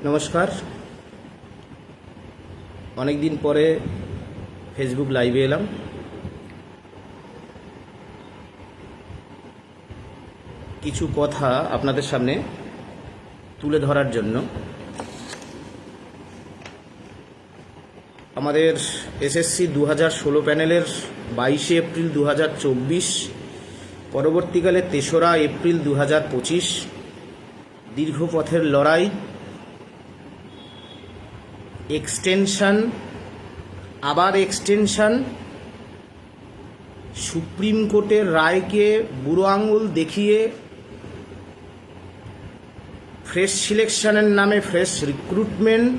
নমস্কার। অনেক দিন পরে ফেসবুক লাইভে এলাম। কিছু কথা আপনাদের সামনে তুলে ধরার জন্য। আমাদের এসএসসি 2016 প্যানেলের 22 এপ্রিল 2024, পরবর্তীকালে 3রা এপ্রিল 2025 দীর্ঘ পথের লড়াই, এক্সটেনশন, আবার এক্সটেনশন, সুপ্রিম কোর্টের রায়কে বুড়ো আঙুল দেখিয়ে ফ্রেশ সিলেকশনের নামে ফ্রেশ রিক্রুটমেন্ট,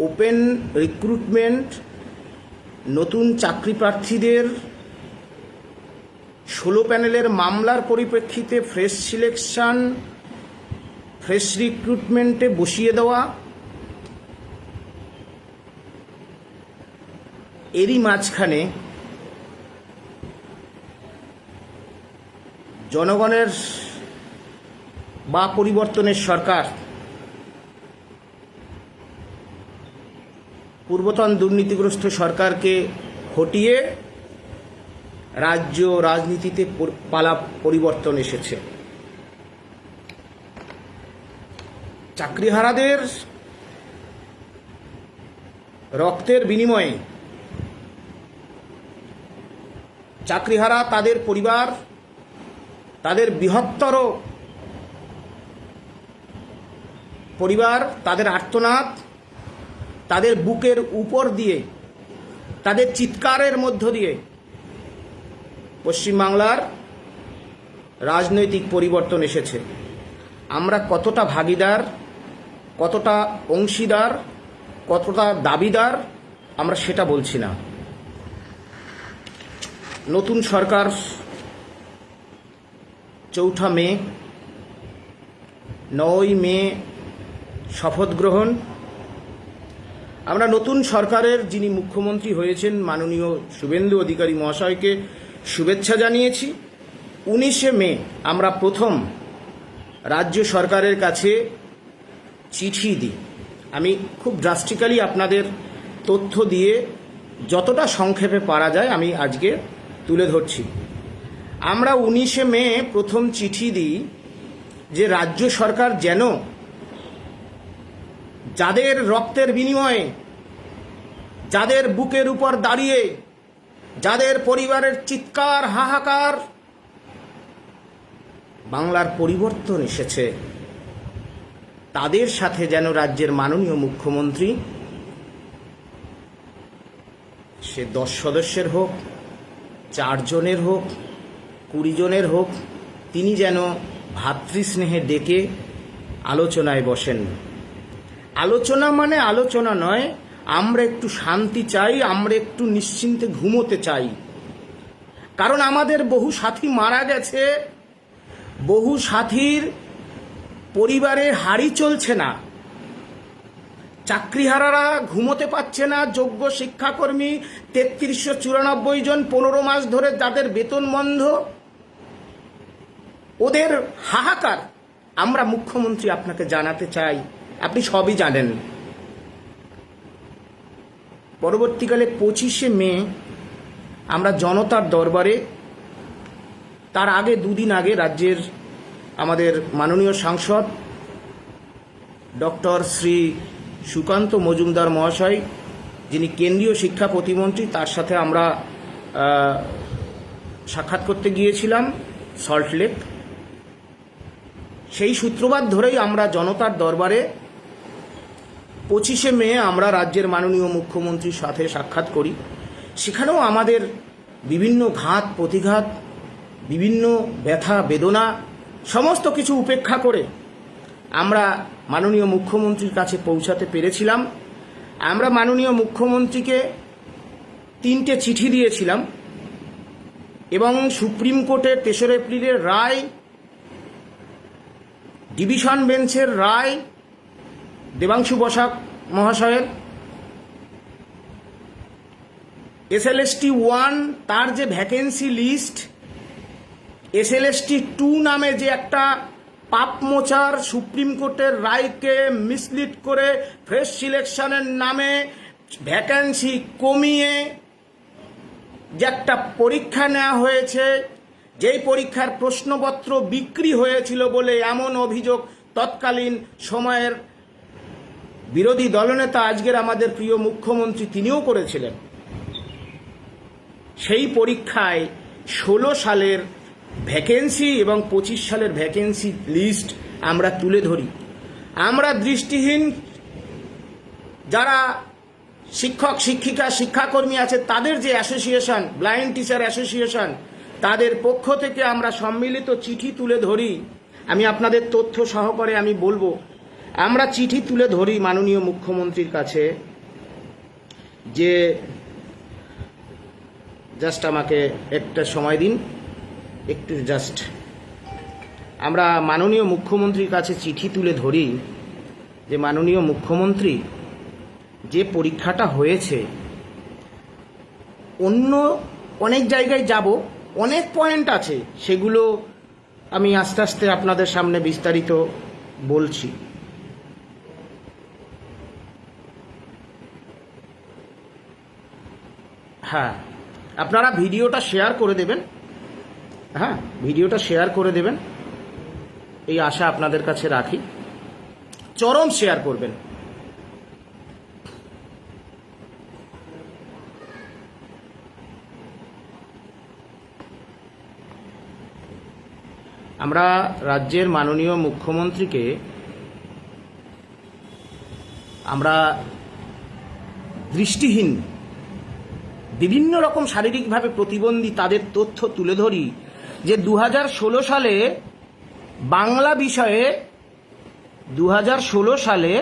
ওপেন রিক্রুটমেন্ট, নতুন চাকরি প্রার্থীদের 16 প্যানেলের মামলার পরিপ্রেক্ষিতে ফ্রেশ সিলেকশন, ফ্রেশ রিক্রুটমেন্টে বসিয়ে দেওয়া। এরই মাঝখানে জনগণের বা পরিবর্তনের সরকার পূর্বতন দুর্নীতিগ্রস্ত সরকারকে হটিয়ে রাজ্য রাজনীতিতে পালা পরিবর্তন এসেছে। চাকরিহারাদের রক্তের বিনিময়ে চাকরিহারা, তাদের পরিবার, তাদের বৃহত্তর পরিবার, তাদের আর্তনাদ, তাদের বুকের উপর দিয়ে, তাদের চিৎকারের মধ্য দিয়ে পশ্চিমবাংলার রাজনৈতিক পরিবর্তন এসেছে। আমরা কতটা ভাগীদার, কতটা অংশীদার, কতটা দাবিদার, আমরা সেটা বলছি না। নতুন সরকার 4 মে, 9 মে শপথ গ্রহণ। আমরা নতুন সরকারের যিনি মুখ্যমন্ত্রী হয়েছেন মাননীয় শুভেন্দু অধিকারী মহাশয়কে শুভেচ্ছা জানিয়েছি। 19 মে আমরা প্রথম রাজ্য সরকারের কাছে চিঠি দিই। আমি খুব ড্রাস্টিক্যালি আপনাদের তথ্য দিয়ে যতটা সংক্ষেপে পারা যায় আমি আজকে তুলে ধরছি। আমরা 19 মে প্রথম চিঠি দিই যে রাজ্য সরকার যেন যাদের রক্তের বিনিময়ে, যাদের বুকের উপর দাঁড়িয়ে, যাদের পরিবারের চিৎকার হাহাকার বাংলার পরিবর্তন এসেছে, তাদের সাথে যেন রাজ্যের মাননীয় মুখ্যমন্ত্রী, সে 10 সদস্যের হোক, 4 জনের হোক, 20 জনের হোক, তিনি যেন ভাতৃস্নেহে ডেকে আলোচনায় বসেন। আলোচনা মানে আলোচনা নয়, আমরা একটু শান্তি চাই, আমরা একটু নিশ্চিন্তে ঘুমোতে চাই। কারণ আমাদের বহু সাথী মারা গেছে, বহু সাথীর পরিবারের হাড়ি চলছে না, চাকরিহারারা ঘুমোতে পারছে না, যোগ্য শিক্ষাকর্মী 3394 জন 15 মাস ধরে যাদের বেতন বন্ধ, ওদের হাহাকার আমরা মুখ্যমন্ত্রী আপনাকে জানাতে চাই। আপনি সবই জানেন। পরবর্তীকালে 25 মে আমরা জনতার দরবারে, তার আগে 2 দিন আগে রাজ্যের আমাদের মাননীয় সাংসদ ডক্টর শ্রী সুকান্ত মজুমদার মহাশয়, যিনি কেন্দ্রীয় শিক্ষা প্রতিমন্ত্রী, তার সাথে আমরা সাক্ষাৎ করতে গিয়েছিলাম সল্টলেক। সেই সূত্রপাত ধরেই আমরা জনতার দরবারে 25 মে আমরা রাজ্যের মাননীয় মুখ্যমন্ত্রীর সাথে সাক্ষাৎ করি। সেখানেও আমাদের বিভিন্ন ঘাত প্রতিঘাত, বিভিন্ন ব্যথা বেদনা সমস্ত কিছু উপেক্ষা করে আমরা মাননীয় মুখ্যমন্ত্রীর কাছে পৌঁছাতে পেরেছিলাম। আমরা মাননীয় মুখ্যমন্ত্রীকে 3টে চিঠি দিয়েছিলাম এবং সুপ্রিম কোর্টের 3রা এপ্রিলের রায়, ডিভিশন বেঞ্চের রায়, দেবাংশু বসাক মহাশয়ের SLST 1 তার যে ভ্যাকেন্সি লিস্ট, SLST 2 নামে যে একটা পাপ মোচার সুপ্রিম কোর্টের রায়কে মিসলিড করে ফ্রেশ সিলেকশনের নামে ভ্যাকেন্সি কমিয়ে যে একটা পরীক্ষা নেওয়া হয়েছে, যেই পরীক্ষার প্রশ্নপত্র বিক্রি হয়েছিল বলে এমন অভিযোগ তৎকালীন সময়ের বিরোধী দলনেতা আজকের আমাদের প্রিয় মুখ্যমন্ত্রী তিনিও করেছিলেন। সেই পরীক্ষায় 16 সালের ভ্যাকেন্সি এবং 25 সালের ভ্যাকেন্সি লিস্ট আমরা তুলে ধরি। আমরা দৃষ্টিহীন যারা শিক্ষক শিক্ষিকা শিক্ষাকর্মী আছে তাদের যে অ্যাসোসিয়েশন, ব্লাইন্ড টিচার অ্যাসোসিয়েশন, তাদের পক্ষ থেকে আমরা সম্মিলিত চিঠি তুলে ধরি। আমি আপনাদের তথ্য সহকারে আমি বলবো, আমরা চিঠি তুলে ধরি মাননীয় মুখ্যমন্ত্রীর কাছে যে জাস্ট আমাকে একটা সময় দিন, একটু জাস্ট আমরা মাননীয় মুখ্যমন্ত্রীর কাছে চিঠি তুলে ধরি যে মাননীয় মুখ্যমন্ত্রী, যে পরীক্ষাটা হয়েছে অন্য অনেক জায়গায় যাব, অনেক পয়েন্ট আছে, সেগুলো আমি আস্তে আস্তে আপনাদের সামনে বিস্তারিত বলছি। হ্যাঁ, আপনারা ভিডিওটা শেয়ার করে দেবেন। হ্যাঁ, ভিডিওটা শেয়ার করে দেবেন, এই আশা আপনাদের কাছে রাখি। চরম শেয়ার করবেন। আমরা রাজ্যের মাননীয় মুখ্যমন্ত্রীকে আমরা দৃষ্টিহীন বিভিন্ন রকম শারীরিকভাবে প্রতিবন্ধী তাদের তথ্য তুলে ধরি যে 2016 সালে বাংলা বিষয়ে 2016 সালে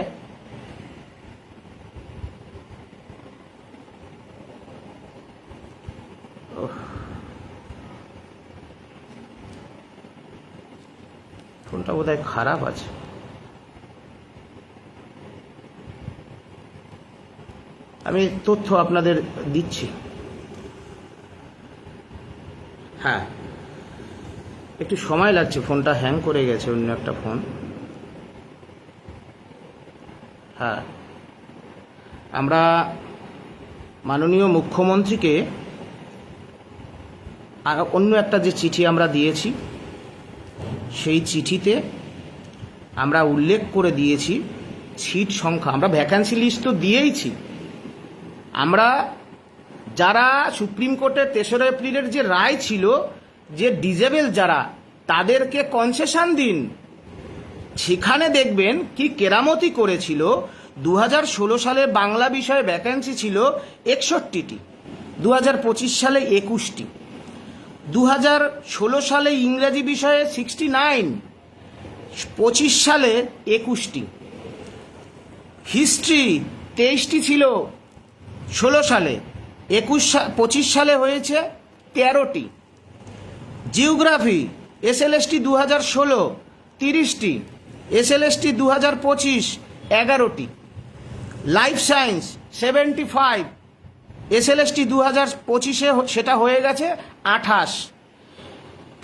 ফোনটা বোধহয় খারাপ আছে। আমি তথ্য আপনাদের দিচ্ছি। হ্যাঁ, একটু সময় লাগছে, ফোনটা হ্যাং করে গেছে, অন্য একটা ফোন। হ্যাঁ, আমরা মাননীয় মুখ্যমন্ত্রীকে অন্য একটা যে চিঠি আমরা দিয়েছি, সেই চিঠিতে আমরা উল্লেখ করে দিয়েছি সিট সংখ্যা। আমরা ভ্যাকান্সি লিস্ট তো দিয়েইছি। আমরা যারা সুপ্রিম কোর্টের 3রা এপ্রিলের যে রায় ছিল যে ডিজেবল যারা, তাদেরকে কনসেশন দিন। সেখানে দেখবেন কি কেরামতি করেছিল। 2016 সালে বাংলা বিষয়ে ভ্যাকান্সি ছিল 61টি, 2025 সালে 21টি, 2016 সালে ইংরেজি বিষয়ে 69, 25 সালে 21টি, হিস্ট্রি 23টি ছিল 16 সালে, 25 সালে হয়েছে 13টি, জিওগ্রাফি SLST 2016 30টি, SLST 2025 11টি, লাইফ সায়েন্স 75, SLST 2025-এ সেটা হয়ে গেছে 28,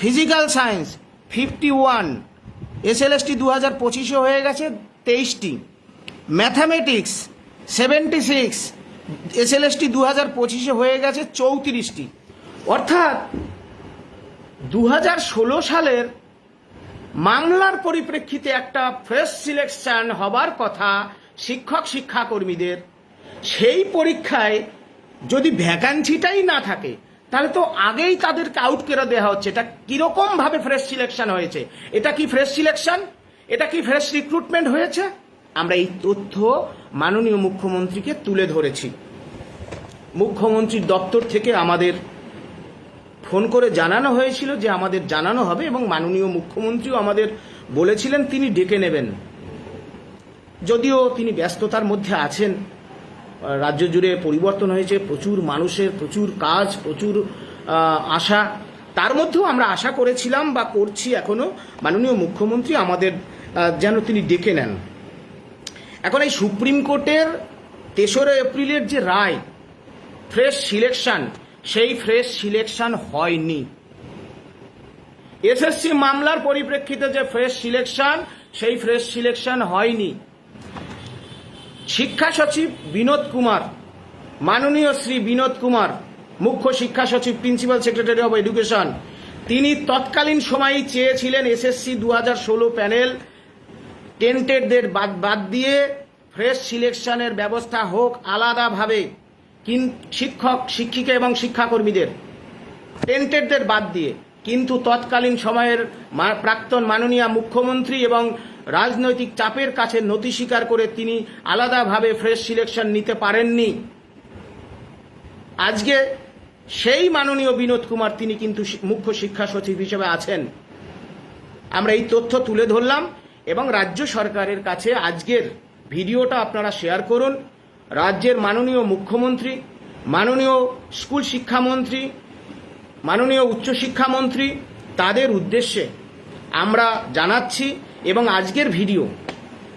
ফিজিক্যাল সায়েন্স 51, SLST 2025-এ হয়ে গেছে 23টি, ম্যাথামেটিক্স 76, SLST 2025-এ হয়ে গেছে 34টি। অর্থাৎ 2016 সালের বাংলার পরিপ্রেক্ষিতে একটা ফ্রেশ সিলেকশন হবার কথা শিক্ষক শিক্ষাকর্মীদের, সেই পরীক্ষায় যদি ভ্যাকান্সিটাই না থাকে তাহলে তো আগেই তাদেরকে আউট করে দেওয়া হচ্ছে। এটা কীরকমভাবে ফ্রেশ সিলেকশন হয়েছে? এটা কি ফ্রেশ সিলেকশন? এটা কি ফ্রেশ রিক্রুটমেন্ট হয়েছে? আমরা এই তথ্য মাননীয় মুখ্যমন্ত্রীকে তুলে ধরেছি। মুখ্যমন্ত্রীর দপ্তর থেকে আমাদের ফোন করে জানানো হয়েছিল যে আমাদের জানানো হবে, এবং মাননীয় মুখ্যমন্ত্রীও আমাদের বলেছিলেন তিনি ডেকে নেবেন। যদিও তিনি ব্যস্ততার মধ্যে আছেন, রাজ্য জুড়ে পরিবর্তন হয়েছে, প্রচুর মানুষের প্রচুর কাজ, প্রচুর আশা, তার মধ্যেও আমরা আশা করেছিলাম বা করছি এখনো মাননীয় মুখ্যমন্ত্রী আমাদের যেন তিনি ডেকে নেন। এখন এই সুপ্রিম কোর্টের 3রা এপ্রিলের যে রায় ফ্রেশ সিলেকশন, সেই ফ্রেশ সিলেকশন হয়নি। এসএসসি মামলার পরিপ্রেক্ষিতে যে ফ্রেশ সিলেকশন, সেই ফ্রেশ সিলেকশন হয়নি। শিক্ষা সচিব বিনোদ কুমার, মাননীয় শ্রী বিনোদ কুমার, মুখ্য শিক্ষা সচিব, প্রিন্সিপাল সেক্রেটারি অব এডুকেশন, তিনি তৎকালীন সময়ই চেয়েছিলেন এসএসসি 2016 প্যানেল টেন্টেডদের বাদ দিয়ে ফ্রেশ সিলেকশনের ব্যবস্থা হোক আলাদাভাবে, শিক্ষক শিক্ষিকা এবং শিক্ষাকর্মীদের টেন্টেডদের বাদ দিয়ে। কিন্তু তৎকালীন সময়ের প্রাক্তন মাননীয় মুখ্যমন্ত্রী এবং রাজনৈতিক চাপের কাছে নতি স্বীকার করে তিনি আলাদাভাবে ফ্রেশ সিলেকশন নিতে পারেননি। আজকে সেই মাননীয় বিনোদ কুমার তিনি কিন্তু মুখ্য শিক্ষা সচিব হিসেবে আছেন। আমরা এই তথ্য তুলে ধরলাম এবং রাজ্য সরকারের কাছে আজকের ভিডিওটা আপনারা শেয়ার করুন। রাজ্যের মাননীয় মুখ্যমন্ত্রী, মাননীয় স্কুল শিক্ষামন্ত্রী, মাননীয় উচ্চশিক্ষামন্ত্রী, তাদের উদ্দেশ্যে আমরা জানাচ্ছি এবং আজকের ভিডিও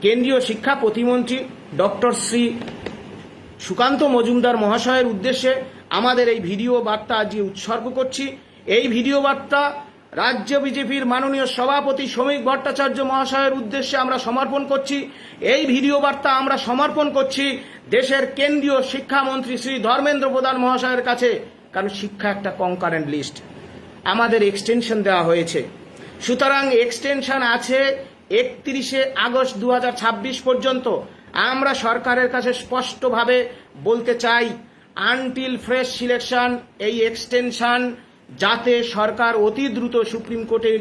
কেন্দ্রীয় শিক্ষা প্রতিমন্ত্রী ডক্টর শ্রী সুকান্ত মজুমদার মহাশয়ের উদ্দেশ্যে আমাদের এই ভিডিও বার্তা আজকে উৎসর্গ করছি। এই ভিডিও বার্তা রাজ্য বিজেপির মাননীয় সভাপতি শ্রমিক ভট্টাচার্য মহাশয়ের উদ্দেশ্যে আমরা সমর্পণ করছি। এই ভিডিও বার্তা আমরা সমর্পণ করছি দেশের কেন্দ্রীয় শিক্ষামন্ত্রী শ্রী ধর্মেন্দ্র প্রধান মহাশয়ের কাছে, কারণ শিক্ষা একটা কনকারেন্ট লিস্ট, আমাদের এক্সটেনশন দেওয়া হয়েছে। সুতরাং এক্সটেনশন আছে 31শে আগস্ট 2026 পর্যন্ত। আমরা সরকারের কাছে স্পষ্টভাবে বলতে চাই, আনটিল ফ্রেশ সিলেকশন, এই এক্সটেনশন যাতে সরকার অতি দ্রুত সুপ্রিম কোর্টে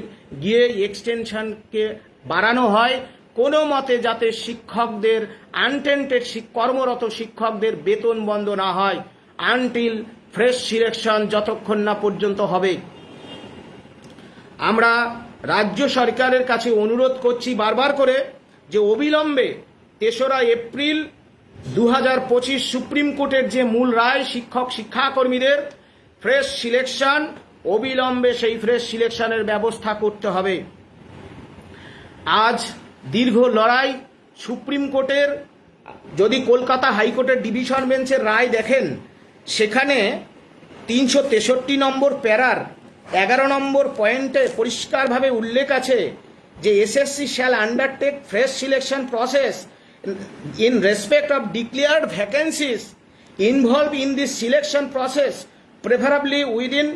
গিয়ে এক্সটেনশনকে বাড়ানো হয়, কোনো মতে যাতে শিক্ষকদের আনটেন্টেড কর্মরত শিক্ষকদের বেতন বন্ধ না হয়, আনটিল ফ্রেশ সিলেকশন যতক্ষণ না পর্যন্ত হবে। আমরা রাজ্য সরকারের কাছে অনুরোধ করছি বারবার করে যে অবিলম্বে 3রা এপ্রিল 2025 সুপ্রিম কোর্টের যে মূল রায় শিক্ষক শিক্ষাকর্মীদের ফ্রেশ সিলেকশন, অবিলম্বে সেই ফ্রেশ সিলেকশনের ব্যবস্থা করতে হবে। আজ দীর্ঘ লড়াই সুপ্রিম কোর্টের, যদি কলকাতা হাইকোর্টের ডিভিশন বেঞ্চের রায় দেখেন, সেখানে 363 নম্বর প্যারার 11 নম্বর পয়েন্টে পরিষ্কারভাবে উল্লেখ আছে যে SSC shall undertake fresh selection process in respect of declared vacancies involved in this selection process preferably within,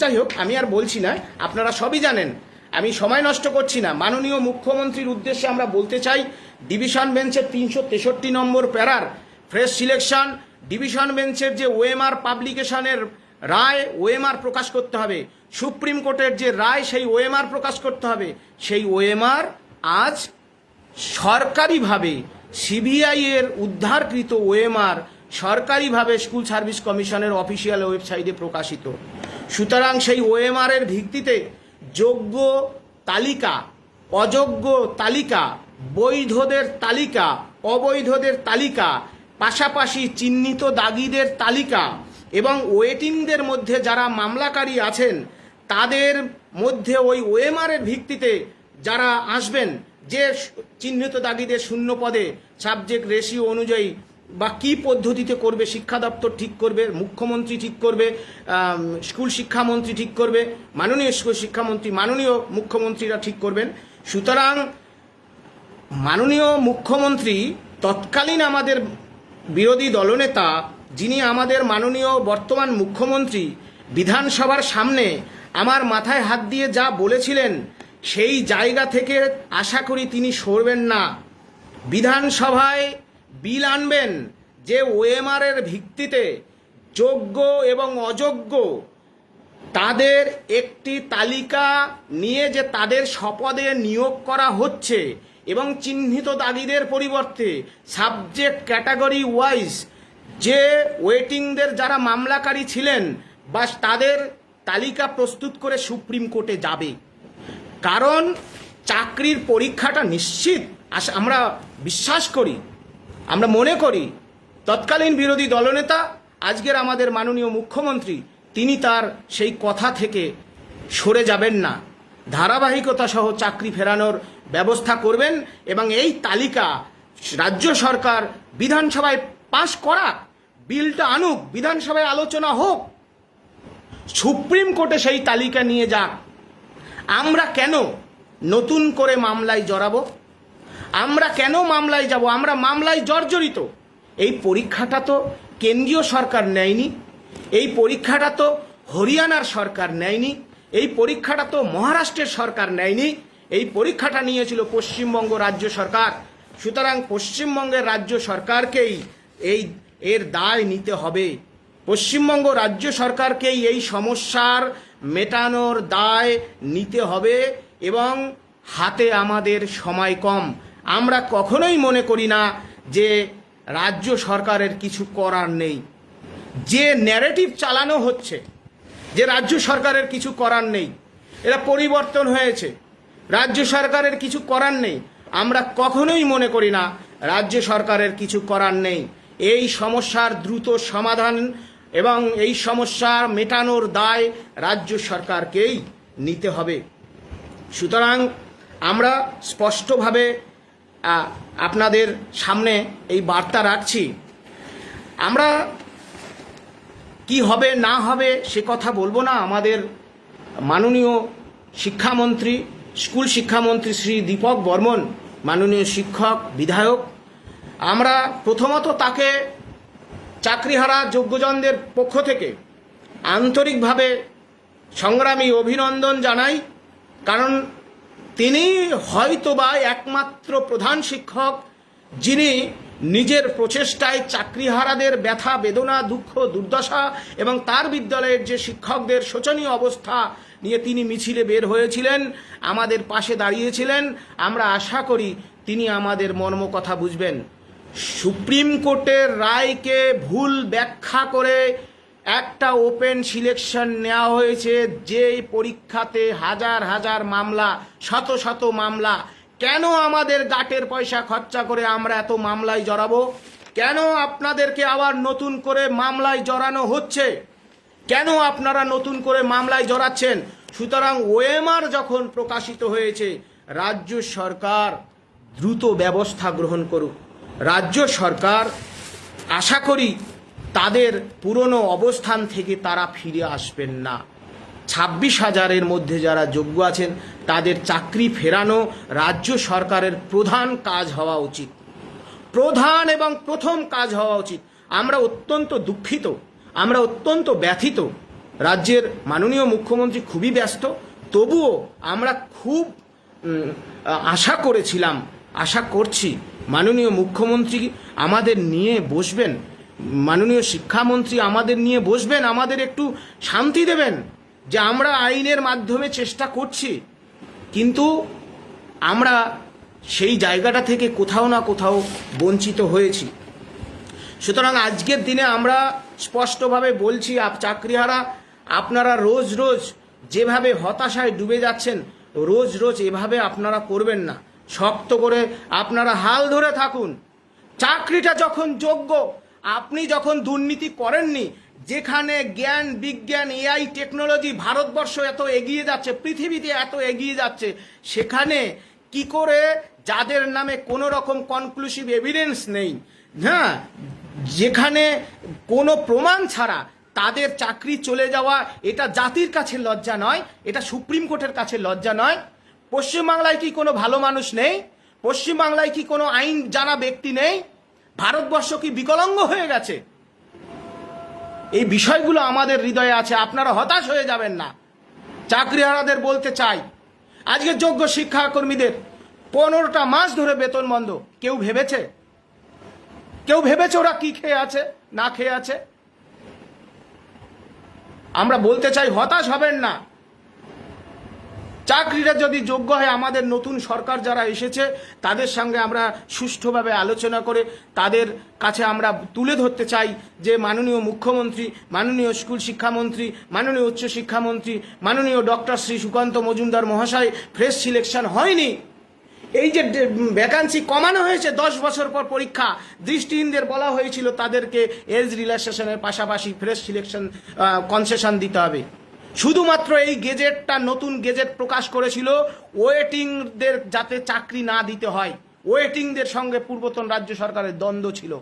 যাই হোক আমি আর বলছি না, আপনারা সবই জানেন, আমি সময় নষ্ট করছি না। মাননীয় মুখ্যমন্ত্রীর উদ্দেশ্যে আমরা বলতে চাই, ডিভিশন বেঞ্চের 363 নম্বর প্যারার ফ্রেশ সিলেকশন, ডিভিশন বেঞ্চের যে ওএমআর পাবলিকেশনের রায়, ওএমআর প্রকাশ করতে হবে, সুপ্রিম কোর্টের যে রায় সেই ওএমআর প্রকাশ করতে হবে। সেই ওএমআর আজ সরকারিভাবে সিবিআই এর উদ্ধারকৃত ওএমআর সরকারিভাবে স্কুল সার্ভিস কমিশনের অফিসিয়াল ওয়েবসাইটে প্রকাশিত। সুতরাং সেই ওএমআর এর ভিত্তিতে যোগ্য তালিকা, অযোগ্য তালিকা, বৈধদের তালিকা, অবৈধদের তালিকা, পাশাপাশি চিহ্নিত দাগিদের তালিকা এবং ওয়েটিংদের মধ্যে যারা মামলাকারী আছেন তাদের মধ্যে ওই ওএমআর এর ভিত্তিতে যারা আসবেন, যে চিহ্নিত দাগিদের শূন্য পদে সাবজেক্ট রেশিও অনুযায়ী বা কি পদ্ধতিতে করবে, শিক্ষা দপ্তর ঠিক করবে, মুখ্যমন্ত্রী ঠিক করবে, স্কুল শিক্ষামন্ত্রী ঠিক করবে, মাননীয় স্কুল শিক্ষামন্ত্রী, মাননীয় মুখ্যমন্ত্রীরা ঠিক করবেন। সুতরাং মাননীয় মুখ্যমন্ত্রী, তৎকালীন আমাদের বিরোধী দলনেতা, যিনি আমাদের মাননীয় বর্তমান মুখ্যমন্ত্রী, বিধানসভার সামনে আমার মাথায় হাত দিয়ে যা বলেছিলেন, সেই জায়গা থেকে আশা করি তিনি সরবেন না। বিধানসভায় বিল আনবেন যে ওএমআর এর ভিত্তিতে যোগ্য এবং অযোগ্য তাদের একটি তালিকা নিয়ে যে তাদের শপথে নিয়োগ করা হচ্ছে এবং চিহ্নিত দাগিদের পরিবর্তে সাবজেক্ট ক্যাটাগরি ওয়াইজ যে ওয়েটিংদের যারা মামলাকারী ছিলেন বা তাদের তালিকা প্রস্তুত করে সুপ্রিম কোর্টে যাবে। কারণ চাকরির পরীক্ষাটা নিশ্চিত, আমরা বিশ্বাস করি, আমরা মনে করি তৎকালীন বিরোধী দলনেতা আজকের আমাদের মাননীয় মুখ্যমন্ত্রী তিনি তার সেই কথা থেকে সরে যাবেন না, ধারাবাহিকতা সহ চাকরি ফেরানোর ব্যবস্থা করবেন এবং এই তালিকা রাজ্য সরকার বিধানসভায় পাশ করাক, বিলটা আনুক, বিধানসভায় আলোচনা হোক, সুপ্রিম কোর্টে সেই তালিকা নিয়ে যাক। আমরা কেন নতুন করে মামলায় জড়াবো? আমরা কেন মামলায় যাব? আমরা মামলায় জর্জরিত। এই পরীক্ষাটা তো কেন্দ্রীয় সরকার নেয়নি, এই পরীক্ষাটা তো হরিয়ানার সরকার নেয়নি, এই পরীক্ষাটা তো মহারাষ্ট্রের সরকার নেয়নি, এই পরীক্ষাটা নিয়েছিল পশ্চিমবঙ্গ রাজ্য সরকার। সুতরাং পশ্চিমবঙ্গের রাজ্য সরকারকেই এর দায় নিতে হবে। পশ্চিমবঙ্গ রাজ্য সরকারকেই এই সমস্যার মেটানোর দায় নিতে হবে, এবং হাতে আমাদের সময় কম। আমরা কখনোই মনে করি না যে রাজ্য সরকারের কিছু করার নেই। যে ন্যারেটিভ চালানো হচ্ছে যে রাজ্য সরকারের কিছু করার নেই, এরা পরিবর্তন হয়েছে, রাজ্য সরকারের কিছু করার নেই, আমরা কখনোই মনে করি না রাজ্য সরকারের কিছু করার নেই। এই সমস্যার দ্রুত সমাধান এবং এই সমস্যা মেটানোর দায় রাজ্য সরকারকেই নিতে হবে। সুতরাং আমরা স্পষ্টভাবে আপনাদের সামনে এই বার্তা রাখছি। আমরা কি হবে না হবে সে কথা বলবো না। আমাদের মাননীয় শিক্ষামন্ত্রী, স্কুল শিক্ষামন্ত্রী শ্রী দীপক বর্মন, মাননীয় শিক্ষক বিধায়ক, আমরা প্রথমত তাকে চাকরিহারা যোগ্যজনদের পক্ষ থেকে আন্তরিকভাবে সংগ্রামী অভিনন্দন জানাই। কারণ তিনি হয়তোবা একমাত্র প্রধান শিক্ষক যিনি নিজের প্রচেষ্টায় চাকরিহারাদের ব্যথা বেদনা দুঃখ দুর্দশা এবং তার বিদ্যালয়ের যে শিক্ষকদের শোচনীয় অবস্থা নিয়ে তিনি মিছিলে বের হয়েছিলেন, আমাদের পাশে দাঁড়িয়েছিলেন। আমরা আশা করি তিনি আমাদের মর্ম কথা বুঝবেন। সুপ্রিম কোর্টের রায়কে ভুল ব্যাখ্যা করে একটা ওপেন সিলেকশন নেওয়া হয়েছে, যে পরীক্ষাতে হাজার হাজার মামলা, শত শত মামলা। কেন আমাদের গাটের পয়সা খরচা করে আমরা এত মামলায় জড়াবো? কেন আপনাদেরকে আবার নতুন করে মামলায় জড়ানো হচ্ছে? কেন আপনারা নতুন করে মামলায় জড়াচ্ছেন? সুতরাং ওএমআর যখন প্রকাশিত হয়েছে, রাজ্য সরকার দ্রুত ব্যবস্থা গ্রহণ করুক। রাজ্য সরকার আশা করি তাদের পুরনো অবস্থান থেকে তারা ফিরে আসবেন না। 26,000-এর মধ্যে যারা যোগ্য আছেন তাদের চাকরি ফেরানো রাজ্য সরকারের প্রধান কাজ হওয়া উচিত, প্রধান এবং প্রথম কাজ হওয়া উচিত। আমরা অত্যন্ত দুঃখিত, আমরা অত্যন্ত ব্যথিত। রাজ্যের মাননীয় মুখ্যমন্ত্রী খুবই ব্যস্ত, তবুও আমরা খুব আশা করেছিলাম, আশা করছি মাননীয় মুখ্যমন্ত্রী আমাদের নিয়ে বসবেন, মাননীয় শিক্ষামন্ত্রী আমাদের নিয়ে বসবেন, আমাদের একটু শান্তি দেবেন যে আমরা আইনের মাধ্যমে চেষ্টা করছি। কিন্তু আমরা সেই জায়গাটা থেকে কোথাও না কোথাও বঞ্চিত হয়েছি। সুতরাং আজকের দিনে আমরা স্পষ্টভাবে বলছি, চাকরিহারা আপনারা রোজ রোজ যেভাবে হতাশায় ডুবে যাচ্ছেন, রোজ রোজ এভাবে আপনারা করবেন না। শক্ত করে আপনারা হাল ধরে থাকুন। চাকরিটা যখন যোগ্য, আপনি যখন দুর্নীতি করেননি, যেখানে জ্ঞান বিজ্ঞান এআই টেকনোলজি ভারতবর্ষ এত এগিয়ে যাচ্ছে, পৃথিবীতে এত এগিয়ে যাচ্ছে, সেখানে কি করে যাদের নামে কোনো রকম কনক্লুসিভ এভিডেন্স নেই, হ্যাঁ, যেখানে কোনো প্রমাণ ছাড়া তাদের চাকরি চলে যাওয়া, এটা জাতির কাছে লজ্জা নয়, এটা সুপ্রিম কোর্টের কাছে লজ্জা নয়। পশ্চিমবাংলায় কি কোনো ভালো মানুষ নেই? পশ্চিমবাংলায় কি কোনো আইন জানা ব্যক্তি নেই? ভারতবর্ষ কি বিকলাঙ্গ হয়ে গেছে? এই বিষয়গুলো আমাদের হৃদয়ে আছে। আপনারা হতাশ হয়ে যাবেন না। চাকরিহারাদের বলতে চাই, আজকে যোগ্য শিক্ষাকর্মীদের 15টা মাস ধরে বেতন বন্ধ। কেউ ভেবেছে? কেউ ভেবেছে ওরা কি খেয়ে আছে না খেয়ে আছে? আমরা বলতে চাই, হতাশ হবেন না। চাকরিটা যদি যোগ্য হয়, আমাদের নতুন সরকার যারা এসেছে তাদের সঙ্গে আমরা সুষ্ঠুভাবে আলোচনা করে তাদের কাছে আমরা তুলে ধরতে চাই যে মাননীয় মুখ্যমন্ত্রী, মাননীয় স্কুল শিক্ষামন্ত্রী, মাননীয় উচ্চ শিক্ষামন্ত্রী, মাননীয় ডক্টর শ্রী সুকান্ত মজুমদার মহাশয়, ফ্রেশ সিলেকশন হয়নি। এই যে ভ্যাকান্সি কমানো হয়েছে, 10 বছর পর পরীক্ষা, দৃষ্টিহীনদের বলা হয়েছিল তাদেরকে এজ রিল্যাক্সেশনের পাশাপাশি ফ্রেশ সিলেকশন কনসেশন দিতে হবে। শুধুমাত্র এই গেজেটটা, নতুন গেজেট প্রকাশ করেছিল ওয়েটিংদের যাতে চাকরি না দিতে হয়। ওয়েটিংদের সঙ্গে পূর্বতন রাজ্য সরকারের দ্বন্দ্ব ছিল।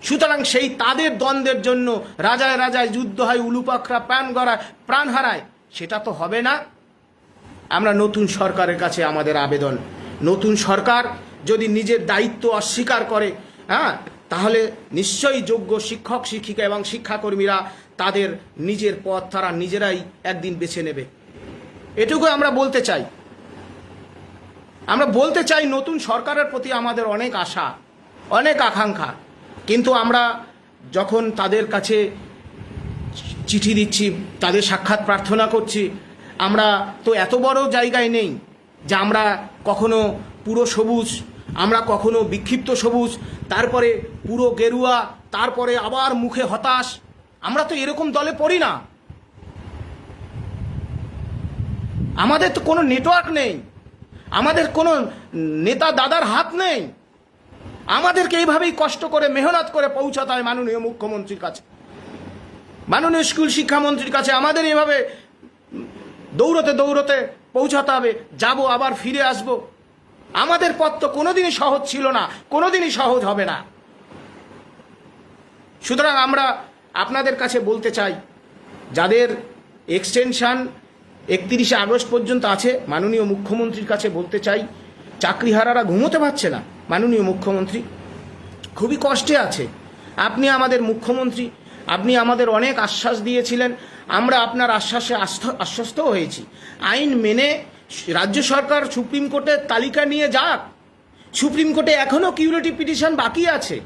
সুতরাং সেই তাদের দ্বন্দ্বের জন্য রাজায় রাজায় যুদ্ধ হয়, উলুপাখরা প্রাণ হারায়, সেটা তো হবে না। আমরা নতুন সরকারের কাছে আমাদের আবেদন, নতুন সরকার যদি নিজের দায়িত্ব অস্বীকার করে, তাহলে নিশ্চয়ই যোগ্য শিক্ষক শিক্ষিকা এবং শিক্ষাকর্মীরা তাদের নিজের পথ তারা নিজেরাই একদিন বেছে নেবে। এটুকু আমরা বলতে চাই। আমরা বলতে চাই নতুন সরকারের প্রতি আমাদের অনেক আশা, অনেক আকাঙ্ক্ষা, কিন্তু আমরা যখন তাদের কাছে চিঠি দিচ্ছি, তাদের সাক্ষাৎ প্রার্থনা করছি, আমরা তো এত বড় জায়গায় নেই যে আমরা কখনো পুরো সবুজ, আমরা কখনো বিক্ষিপ্ত সবুজ, তারপরে পুরো গেরুয়া, তারপরে আবার মুখে হতাশ। আমরা তো এরকম দলে পড়ি না। আমাদের তো কোনো নেটওয়ার্ক নেই, আমাদের কোনো নেতা দাদার হাত নেই। আমাদেরকে এইভাবেই কষ্ট করে মেহনত করে পৌঁছাতে হয় মাননীয় মুখ্যমন্ত্রীর কাছে, মাননীয় স্কুল শিক্ষামন্ত্রীর কাছে। আমাদের এভাবে দৌড়তে দৌড়তে পৌঁছাতে হবে, যাব আবার ফিরে আসব। আমাদের পথ তো কোনোদিনই সহজ ছিল না, কোনোদিনই সহজ হবে না। সুতরাং আমরা আপনাদের কাছে বলতে চাই, যাদের এক্সটেনশন 31শে আগস্ট পর্যন্ত আছে, মাননীয় মুখ্যমন্ত্রীর কাছে বলতে চাই, চাকরিহারারা ঘুমোতে পারছে না। মাননীয় মুখ্যমন্ত্রী খুবই কষ্টে আছে। আপনি আমাদের মুখ্যমন্ত্রী, আপনি আমাদের অনেক আশ্বাস দিয়েছিলেন, আমরা আপনার আশ্বাসে আশ্বস্ত হয়েছি। আইন মেনে রাজ্য সরকার সুপ্রিম কোর্টের তালিকা নিয়ে যাক। সুপ্রিম কোর্টে এখনও কিউরেটিভ পিটিশন বাকি আছে।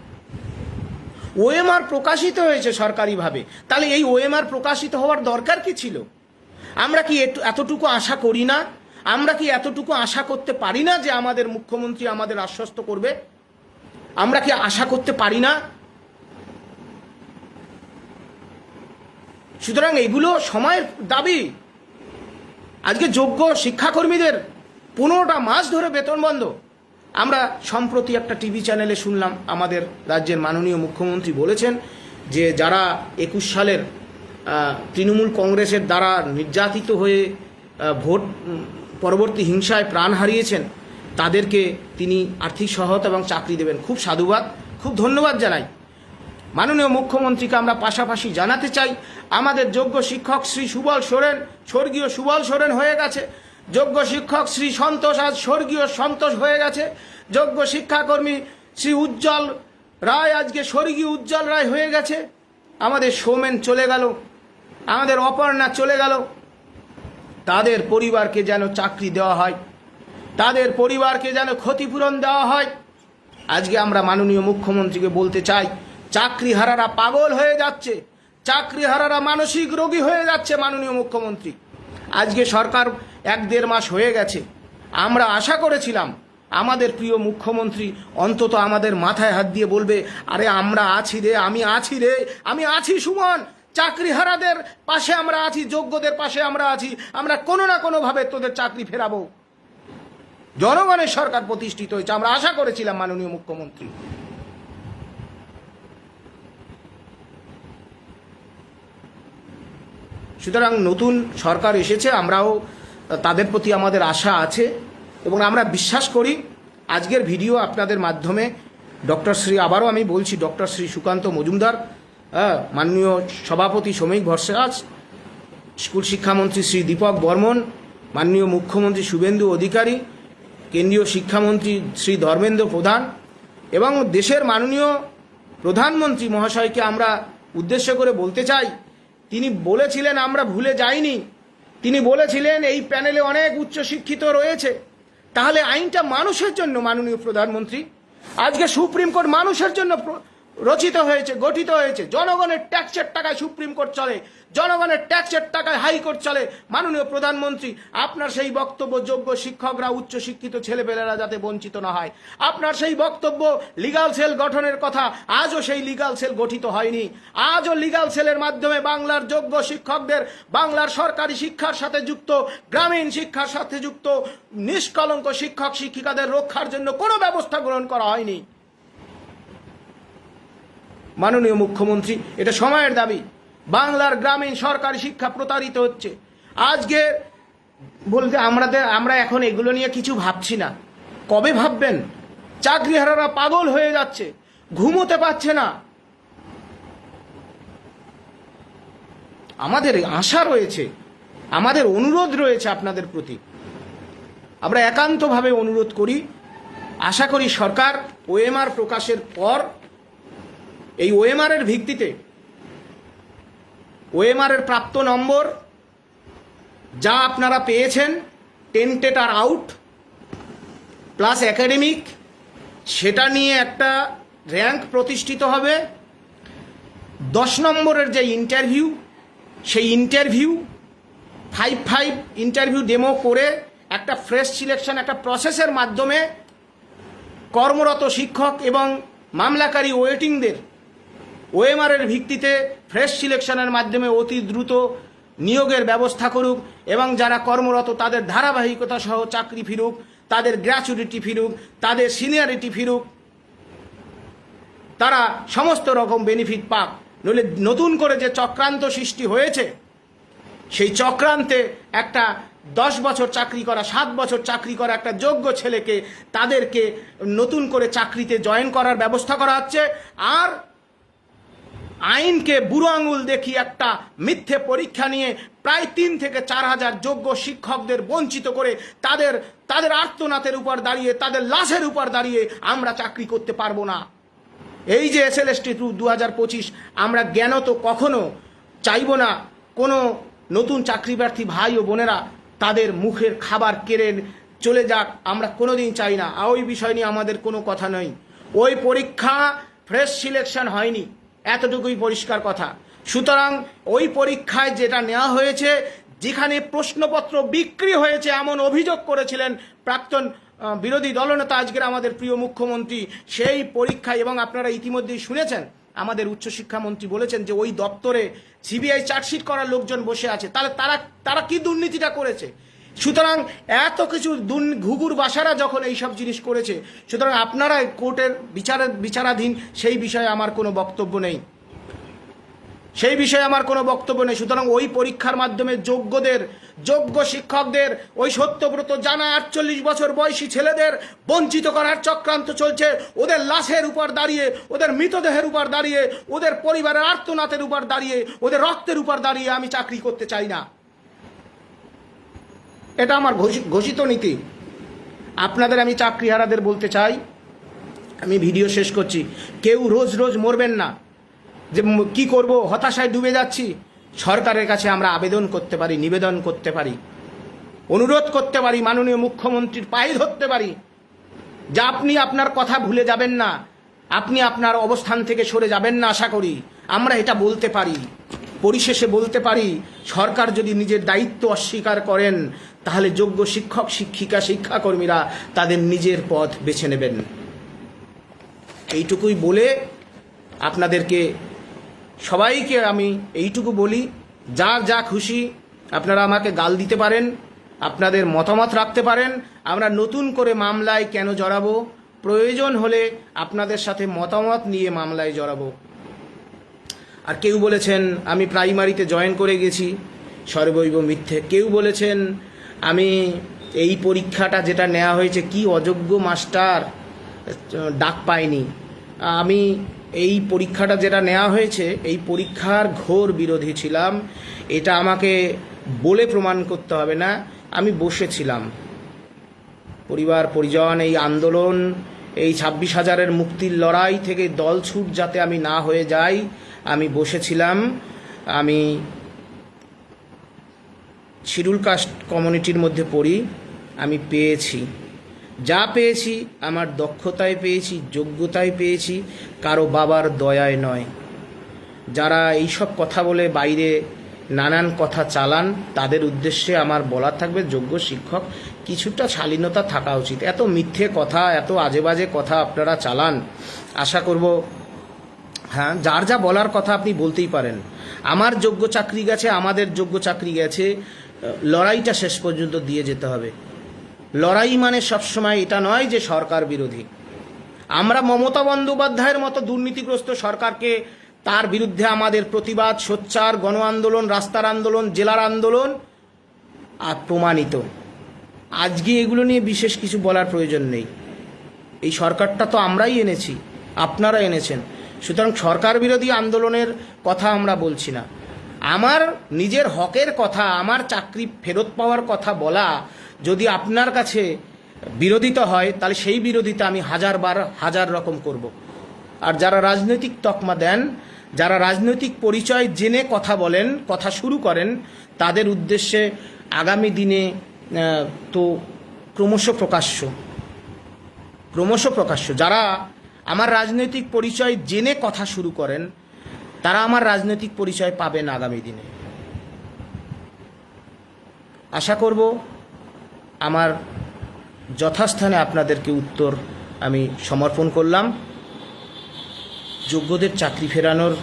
ওএমআর প্রকাশিত হয়েছে সরকারিভাবে, তাহলে এই ওএমআর প্রকাশিত হওয়ার দরকার কি ছিল? আমরা কি এতটুকু আশা করি না? আমরা কি এতটুকু আশা করতে পারি না যে আমাদের মুখ্যমন্ত্রী আমাদের আশ্বস্ত করবে? আমরা কি আশা করতে পারি না? সুতরাং এগুলো সময়ের দাবি। আজকে যোগ্য শিক্ষাকর্মীদের 15টা মাস ধরে বেতন বন্ধ। আমরা সম্প্রতি একটা টিভি চ্যানেলে শুনলাম, আমাদের রাজ্যের মাননীয় মুখ্যমন্ত্রী বলেছেন যে যারা 21 সালের তৃণমূল কংগ্রেসের দ্বারা নির্যাতিত হয়ে ভোট পরবর্তী হিংসায় প্রাণ হারিয়েছেন, তাদেরকে তিনি আর্থিক সহায়তা এবং চাকরি দেবেন। খুব সাধুবাদ, খুব ধন্যবাদ জানাই মাননীয় মুখ্যমন্ত্রীকে। আমরা পাশাপাশি জানাতে চাই, আমাদের যোগ্য শিক্ষক শ্রী সুবল সোরেন, স্বর্গীয় সুবল সোরেন হয়ে গেছে। যোগ্য শিক্ষক শ্রী সন্তোষ আজ স্বর্গীয় সন্তোষ হয়ে গেছে। যোগ্য শিক্ষাকর্মী শ্রী উজ্জ্বল রায় আজকে স্বর্গীয় উজ্জ্বল রায় হয়ে গেছে। আমাদের সৌমেন চলে গেল, আমাদের অপর্ণা চলে গেল। তাদের পরিবারকে যেন চাকরি দেওয়া হয়, তাদের পরিবারকে যেন ক্ষতিপূরণ দেওয়া হয়। আজকে আমরা মাননীয় মুখ্যমন্ত্রীকে বলতে চাই, চাকরিহারারা পাগল হয়ে যাচ্ছে, চাকরিহারারা মানসিক রোগী হয়ে যাচ্ছে। মাননীয় মুখ্যমন্ত্রী, আজকে সরকার 1-1.5 মাস হয়ে গেছে। আমরা আশা করেছিলাম আমাদের প্রিয় মুখ্যমন্ত্রী অন্তত আমাদের মাথায় হাত দিয়ে বলবে, আরে আমরা আছি রে, আমি আছি রে, আমি আছি সুমন, চাকরিহারাদের পাশে আমরা আছি, যোগ্যদের পাশে আমরা আছি, আমরা কোনো না কোনোভাবে তোদের চাকরি ফেরাবো। জনগণের সরকার প্রতিষ্ঠিত হয়েছে, আমরা আশা করেছিলাম মাননীয় মুখ্যমন্ত্রী। সুতরাং নতুন সরকার এসেছে, আমরাও তাদের প্রতি আমাদের আশা আছে এবং আমরা বিশ্বাস করি আজকের ভিডিও আপনাদের মাধ্যমে ডক্টর শ্রী, আবারও আমি বলছি, ডক্টর শ্রী সুকান্ত মজুমদার, মাননীয় সভাপতি শ্রমিক ভট্টাচার্য, স্কুল শিক্ষামন্ত্রী শ্রী দীপক বর্মন, মাননীয় মুখ্যমন্ত্রী শুভেন্দু অধিকারী, কেন্দ্রীয় শিক্ষামন্ত্রী শ্রী ধর্মেন্দ্র প্রধান এবং দেশের মাননীয় প্রধানমন্ত্রী মহাশয়কে আমরা উদ্দেশ্য করে বলতে চাই, তিনি বলেছিলেন, আমরা ভুলে যাইনি, তিনি বলেছিলেন এই প্যানেলে অনেক উচ্চশিক্ষিত রয়েছে, তাহলে আইনটা মানুষের জন্য। মাননীয় প্রধানমন্ত্রী, আজকে সুপ্রিম কোর্ট মানুষের জন্য রচিত হয়েছে, গঠিত হয়েছে। জনগণের ট্যাক্সের টাকায় সুপ্রিম কোর্ট চলে, জনগণের ট্যাক্সের টাকায় হাইকোর্ট চলে। মাননীয় প্রধানমন্ত্রী, আপনার সেই বক্তব্য যোগ্য শিক্ষকরা, উচ্চশিক্ষিত ছেলেপেলেরা যাতে বঞ্চিত না হয়, আপনার সেই বক্তব্য লিগাল সেল গঠনের কথা, আজও সেই লিগাল সেল গঠিত হয়নি। আজও লিগাল সেলের মাধ্যমে বাংলার যোগ্য শিক্ষকদের, বাংলার সরকারি শিক্ষার সাথে যুক্ত, গ্রামীণ শিক্ষার সাথে যুক্ত নিষ্কলঙ্ক শিক্ষক শিক্ষিকাদের রক্ষার জন্য কোনো ব্যবস্থা গ্রহণ করা হয়নি। মাননীয় মুখ্যমন্ত্রী, এটা সময়ের দাবি। বাংলার গ্রামীণ সরকারি শিক্ষা প্রতারিত হচ্ছে। আজকে বলতে আমরা এখন এগুলো নিয়ে কিছু ভাবছি না। কবে ভাববেন? চাকরিহারারা পাগল হয়ে যাচ্ছে, ঘুমোতে পারছে না। আমাদের আশা রয়েছে, আমাদের অনুরোধ রয়েছে আপনাদের প্রতি, আমরা একান্তভাবে অনুরোধ করি, আশা করি সরকার ওএমআর প্রকাশের পর এই ওএমআরের ভিত্তিতে ওএমআরের প্রাপ্ত নম্বর যা আপনারা পেয়েছেন, টেন্টেড আর আউট প্লাস একাডেমিক, সেটা নিয়ে একটা র্যাঙ্ক প্রতিষ্ঠিত হবে। 10 নম্বরের যে ইন্টারভিউ, সেই ইন্টারভিউ 5 ইন্টারভিউ ডেমো করে একটা ফ্রেশ সিলেকশন, একটা প্রসেসের মাধ্যমে কর্মরত শিক্ষক এবং মামলাকারী ওয়েটিংদের ওএমআরের ভিত্তিতে ফ্রেশ সিলেকশনের মাধ্যমে অতি দ্রুত নিয়োগের ব্যবস্থা করুক এবং যারা কর্মরত তাদের ধারাবাহিকতা সহ চাকরি ফিরুক, তাদের গ্র্যাচুইটি ফিরুক, তাদের সিনিয়রিটি ফিরুক, তারা সমস্ত রকম বেনিফিট পাক। নইলে নতুন করে যে চক্রান্ত সৃষ্টি হয়েছে, সেই চক্রান্তে একটা 10 বছর চাকরি করা, 7 বছর চাকরি করা একটা যোগ্য ছেলেকে তাদেরকে নতুন করে চাকরিতে জয়েন করার ব্যবস্থা করা হচ্ছে। আর আইনকে বুড়ো আঙুল দেখিয়ে একটা মিথ্যে পরীক্ষা নিয়ে প্রায় 3 থেকে 4 হাজার যোগ্য শিক্ষকদের বঞ্চিত করে তাদের আর্তনাদের উপর দাঁড়িয়ে, তাদের লাশের উপর দাঁড়িয়ে আমরা চাকরি করতে পারবো না। এই যে SLST 2025, আমরা জ্ঞানত কখনো চাইব না কোনো নতুন চাকরি প্রার্থী ভাই ও বোনেরা তাদের মুখের খাবার কেড়ে চলে যাক, আমরা কোনোদিন চাই না। ওই বিষয় নিয়ে আমাদের কোনো কথা নেই। ওই পরীক্ষা ফ্রেশ সিলেকশন হয়নি, এতটুকুই পরিষ্কার কথা। সুতরাং ওই পরীক্ষায় যেটা নেওয়া হয়েছে, যেখানে প্রশ্নপত্র বিক্রি হয়েছে এমন অভিযোগ করেছিলেন প্রাক্তন বিরোধী দলনেতা আজকের আমাদের প্রিয় মুখ্যমন্ত্রী, সেই পরীক্ষায়, এবং আপনারা ইতিমধ্যেই শুনেছেন আমাদের উচ্চশিক্ষামন্ত্রী বলেছেন যে ওই দপ্তরে সিবিআই চার্জশিট করার লোকজন বসে আছে। তাহলে তারা কি দুর্নীতিটা করেছে? সুতরাং এত কিছু ঘুঘুর বাসারা যখন এইসব জিনিস করেছে, সুতরাং আপনারা কোর্টের বিচারাধীন, সেই বিষয়ে আমার কোনো বক্তব্য নেই, সেই বিষয়ে আমার কোনো বক্তব্য নেই। সুতরাং ওই পরীক্ষার মাধ্যমে যোগ্য শিক্ষকদের, ওই সত্যব্রত জানা 48 বছর বয়সী ছেলেদের বঞ্চিত করার চক্রান্ত চলছে। ওদের লাশের উপর দাঁড়িয়ে, ওদের মৃতদেহের উপর দাঁড়িয়ে, ওদের পরিবারের আর্তনাদের উপর দাঁড়িয়ে, ওদের রক্তের উপর দাঁড়িয়ে আমি চাকরি করতে চাই না। এটা আমার ঘোষিত নীতি। আপনাদের আমি চাকরিহারাদের বলতে চাই, আমি ভিডিও শেষ করছি, কেউ রোজ রোজ মরবেন না যে কি করব, হতাশায় ডুবে যাচ্ছি। সরকারের কাছে আমরা আবেদন করতে পারি, নিবেদন করতে পারি, অনুরোধ করতে পারি, মাননীয় মুখ্যমন্ত্রীর পায়ে ধরতে পারি যে আপনি আপনার কথা ভুলে যাবেন না, আপনি আপনার অবস্থান থেকে সরে যাবেন না। আশা করি আমরা এটা বলতে পারি। পরিশেষে বলতে পারি, সরকার যদি নিজের দায়িত্ব অস্বীকার করেন, তাহলে যোগ্য শিক্ষক, শিক্ষিকা, শিক্ষাকর্মীরা তাদের নিজের পথ বেছে নেবেন। এইটুকুই বলে আপনাদেরকে সবাইকে আমি এইটুকু বলি, যার যা খুশি আপনারা আমাকে গাল দিতে পারেন, আপনাদের মতামত রাখতে পারেন। আমরা নতুন করে মামলায় কেন জড়াবো? প্রয়োজন হলে আপনাদের সাথে মতামত নিয়ে মামলায় জড়াবো। আর কেউ বলেছেন আমি প্রাইমারিতে জয়েন করে গেছি, সর্বৈব মিথ্যে। কেউ বলেছেন আমি এই পরীক্ষাটা যেটা নেওয়া হয়েছে, কি অযোগ্য মাস্টার ডাক পায়নি। আমি এই পরীক্ষাটা যেটা নেওয়া হয়েছে, এই পরীক্ষার ঘোর বিরোধী ছিলাম। এটা আমাকে বলে প্রমাণ করতে হবে না, আমি বসেছিলাম। পরিবার পরিজন, এই আন্দোলন, এই 26,000-এর মুক্তির লড়াই থেকে দলছুট যাতে আমি না হয়ে যাই, আমি বসেছিলাম। আমি শিডিউল কাস্ট কমিউনিটির মধ্যে পড়ি, আমি পেয়েছি, যা পেয়েছি আমার দক্ষতায় পেয়েছি, যোগ্যতায় পেয়েছি, কারো বাবার দয়ায় নয়। যারা এইসব কথা বলে বাইরে নানান কথা চালান, তাদের উদ্দেশ্যে আমার বলার থাকবে, যোগ্য শিক্ষক কিছুটা শালীনতা থাকা উচিত। এত মিথ্যে কথা, এত আজে বাজে কথা আপনারা চালান, আশা করব হ্যাঁ, যার যা বলার কথা আপনি বলতেই পারেন। আমার যোগ্য চাকরি গেছে, আমাদের যোগ্য চাকরি গেছে, লড়াইটা শেষ পর্যন্ত দিয়ে যেতে হবে। লড়াই মানে সবসময় এটা নয় যে সরকার বিরোধী। আমরা মমতা বন্দ্যোপাধ্যায়ের মতো দুর্নীতিগ্রস্ত সরকারকে, তার বিরুদ্ধে আমাদের প্রতিবাদ, সোচ্চার গণ আন্দোলন, রাস্তার আন্দোলন, জেলার আন্দোলন আর প্রমাণিত। আজকে এগুলো নিয়ে বিশেষ কিছু বলার প্রয়োজন নেই। এই সরকারটা তো আমরাই এনেছি, আপনারা এনেছেন। সুতরাং সরকার বিরোধী আন্দোলনের কথা আমরা বলছি না। আমার নিজের হকের কথা, আমার চাকরি ফেরত পাওয়ার কথা বলা, যদি আপনার কাছে বিরোধিতা হয় তাহলে সেই বিরোধিতা আমি হাজার রকম করব। আর যারা রাজনৈতিক তকমা দেন, যারা রাজনৈতিক পরিচয় জেনে কথা বলেন, কথা শুরু করেন, তাদের উদ্দেশ্যে আগামী দিনে তো ক্রমশ প্রকাশ্য যারা আমার রাজনৈতিক পরিচয় জেনে কথা শুরু করেন, তারা আমার রাজনৈতিক পরিচয় পাবেন আগামী দিনে। আশা করব আমার যথাস্থানে আপনাদেরকে উত্তর আমি সমর্পণ করলাম। যোগ্যদের চাকরি ফেরানোর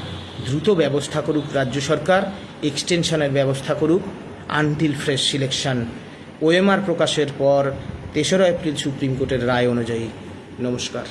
দ্রুত ব্যবস্থা করুক রাজ্য সরকার, এক্সটেনশনের ব্যবস্থা করুক আনটিল ফ্রেশ সিলেকশন। ওএমআর প্রকাশের পর 3রা এপ্রিল সুপ্রিম কোর্টের রায় অনুযায়ী। নমস্কার।